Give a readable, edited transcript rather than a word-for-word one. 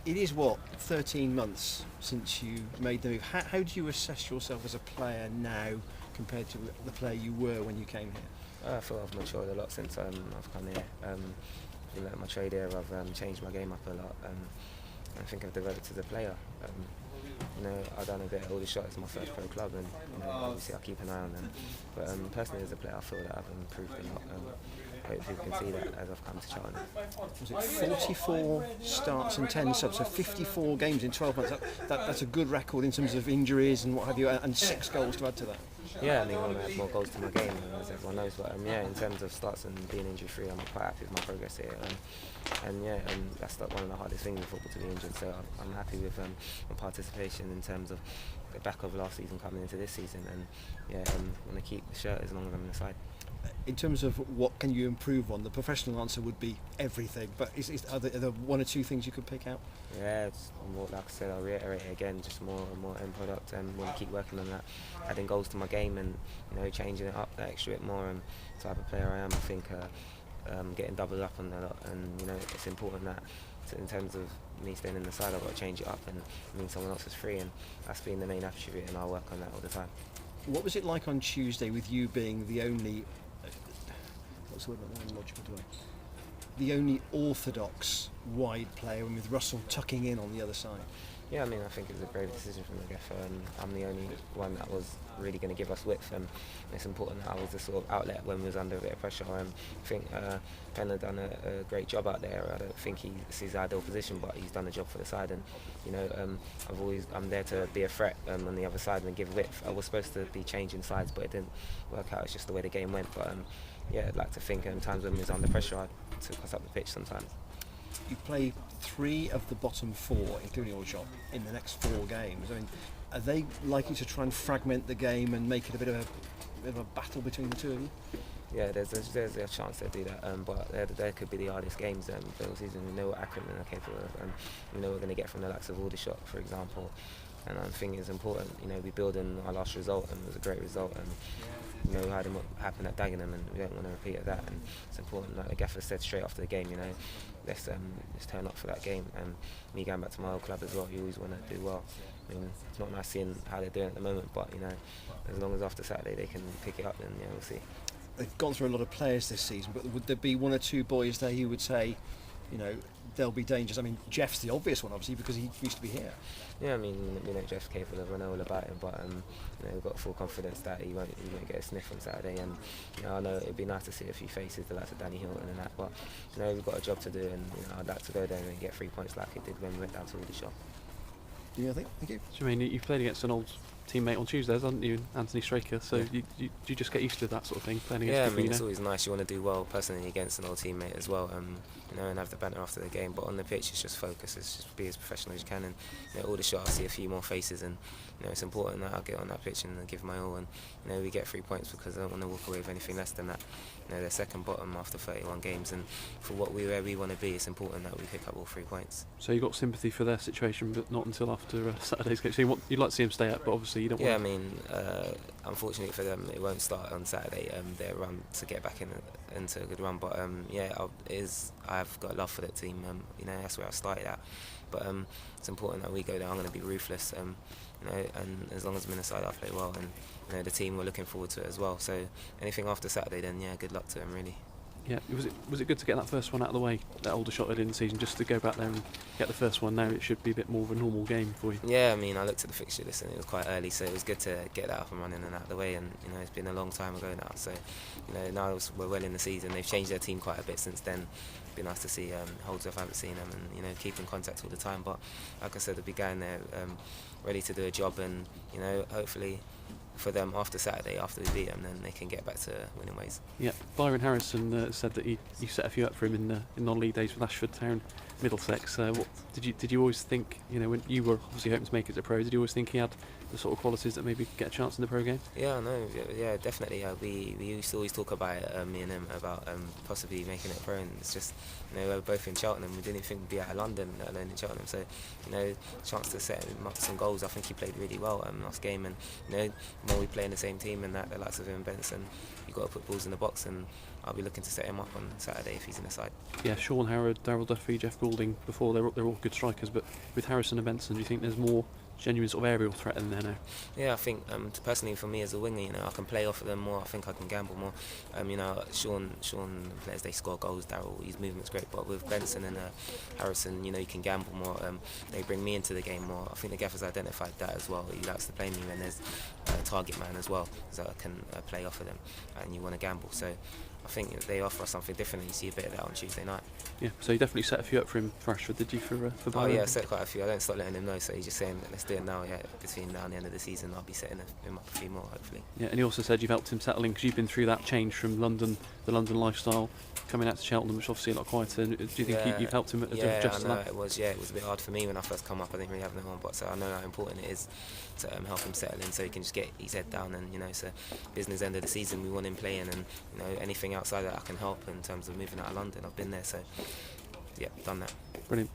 It is, 13 months since you made the move. How do you assess yourself as a player now compared to the player you were when you came here? I feel I've matured a lot since I've come here. In my trade here, I've changed my game up a lot. I think I've developed as a player. I've done a bit of Aldershot. It's my first pro club, and obviously I keep an eye on them. But personally, as a player, I feel that I've improved a lot. Hopefully, we can see that as I've come to Cheltenham. Was it 44 starts and 10 subs, so 54 games in 12 months? That's a good record in terms of injuries and what have you, and 6 goals to add to that. Yeah, I want to add more goals to my game, as everyone knows. But in terms of starts and being injury-free, I'm quite happy with my progress here. That's like one of the hardest things in football, to be injured. So I'm happy with my participation in terms of the back of last season coming into this season. And I'm going to keep the shirt as long as I'm in the side. In terms of what can you improve on, the professional answer would be everything. But are there one or two things you could pick out? Yeah, it's more, like I said, I'll reiterate it again, just more and more end product, and want to keep working on that, adding goals to my game, and changing it up that extra bit more. And the type of player I am, I think getting doubled up on that lot, and it's important that in terms of me staying in the side, I've got to change it up and mean someone else is free, and that's been the main attribute, and I'll work on that all the time. What was it like on Tuesday with you being the only the only orthodox wide player, and with Russell tucking in on the other side? Yeah, I think it was a brave decision from the gaffer. I'm the only one that was really going to give us width, and it's important that I was the sort of outlet when we was under a bit of pressure. I think Ben had done a great job out there. I don't think it's his ideal position, but he's done the job for the side. And I'm there to be a threat on the other side and give width. I was supposed to be changing sides, but it didn't work out. It's just the way the game went. But I'd like to think times when we was under pressure, I took us up the pitch sometimes. You play 3 of the bottom 4, including Aldershot, in the next 4 games. Are they likely to try and fragment the game and make it a bit of a battle between the two of you? Yeah, there's a chance they'll do that, but there could be the hardest games for the season. We know what Accrington are capable of, and we know we're going to get from the likes of Aldershot, for example. And I think it's important, we build on our last result, and it was a great result, and we had what happened at Dagenham, and we don't want to repeat that. And it's important, like the gaffer said straight after the game, let's turn up for that game. And me going back to my old club as well, you always want to do well. It's not nice seeing how they're doing at the moment, but as long as after Saturday they can pick it up, then we'll see. They've gone through a lot of players this season, but would there be 1 or 2 boys there you would say, they'll be dangerous? Jeff's the obvious one, obviously, because he used to be here. Yeah, Jeff's capable of, I know all about him, but we've got full confidence that he won't get a sniff on Saturday. And I know it'd be nice to see a few faces, the likes of Danny Hilton and that, but we've got a job to do, and I'd like to go there and get 3 points like he did when we went down to Aldershot. Yeah, thank you. Jermaine, you've played against an old teammate on Tuesdays, haven't you, Anthony Straker? So do you just get used to that sort of thing, playing against people? It's always nice. You want to do well personally against an old teammate as well, and have the banter after the game. But on the pitch, it's just focus. It's just be as professional as you can. And Aldershot, I see a few more faces, and it's important that I get on that pitch and give my all. And we get 3 points because I don't want to walk away with anything less than that. They're second bottom after 31 games, and for where we want to be, it's important that we pick up all 3 points. So you got sympathy for their situation, but not until after Saturday's game. So you'd like to see them stay up, but obviously you don't want. Yeah, unfortunately for them, it won't start on Saturday. Their run to get back into a good run, but I've got love for that team. That's where I started at. But it's important that we go there. I'm going to be ruthless. And as long as I'm in the side, I play well, and the team, we're looking forward to it as well. So anything after Saturday, then good luck to them, really. Yeah, was it good to get that first one out of the way, that Aldershot did in the season, just to go back there and get the first one? Now it should be a bit more of a normal game for you. Yeah, I looked at the fixture list and it was quite early, so it was good to get that up and running and out of the way. And it's been a long time ago now, so now we're well in the season. They've changed their team quite a bit since then. It'd be nice to see Holdsworth. I haven't seen them, and keep in contact all the time. But like I said, they'll be going there ready to do a job, and hopefully for them after Saturday, after we beat them, then they can get back to winning ways. Yeah, Byron Harrison said that you set a few up for him in non-league days with Aldershot Town, Middlesex. Did you always think, when you were obviously hoping to make it to pro, did you always think he had the sort of qualities that maybe get a chance in the pro game? Yeah, no, yeah, definitely. We used to always talk about it, me and him, about possibly making it pro, and it's just, we're both in Cheltenham. We didn't think we'd be out of London, let alone in Cheltenham. So, chance to set him up some goals. I think he played really well last game, and the more we play in the same team, and that the likes of him and Benson, you've got to put balls in the box. And I'll be looking to set him up on Saturday if he's in the side. Yeah, Sean Howard, Darryl Duffy, Jeff Goulding, before they're all good strikers, but with Harrison and Benson, do you think there's more genuine sort of aerial threat in there now? Yeah, I think personally for me as a winger, I can play off of them more. I think I can gamble more. Sean players, they score goals. Darryl, his movement's great, but with Benson and Harrison, you can gamble more. They bring me into the game more. I think the gaffer's identified that as well. He likes to play me when there's a target man as well, so I can play off of them, and you want to gamble. So I think they offer us something different. You see a bit of that on Tuesday night. Yeah, so you definitely set a few up for him for Ashford, did you, for Oh Bayern? yeah, I set quite a few. I don't stop letting him know, so he's just saying, let's do it now. Yeah, between now and the end of the season, I'll be setting him up a few more, hopefully. Yeah, and he also said you've helped him settle in because you've been through that change from London, the London lifestyle, coming out to Cheltenham, which obviously a lot quieter. Do you think you've helped him adjust to that? It was a bit hard for me when I first come up. I didn't really have no one, but so I know how important it is to help him settle in, so he can just get his head down. And it's a business end of the season. We want him playing, and anything outside that I can help in terms of moving out of London. I've been there, so yeah, done that. Brilliant.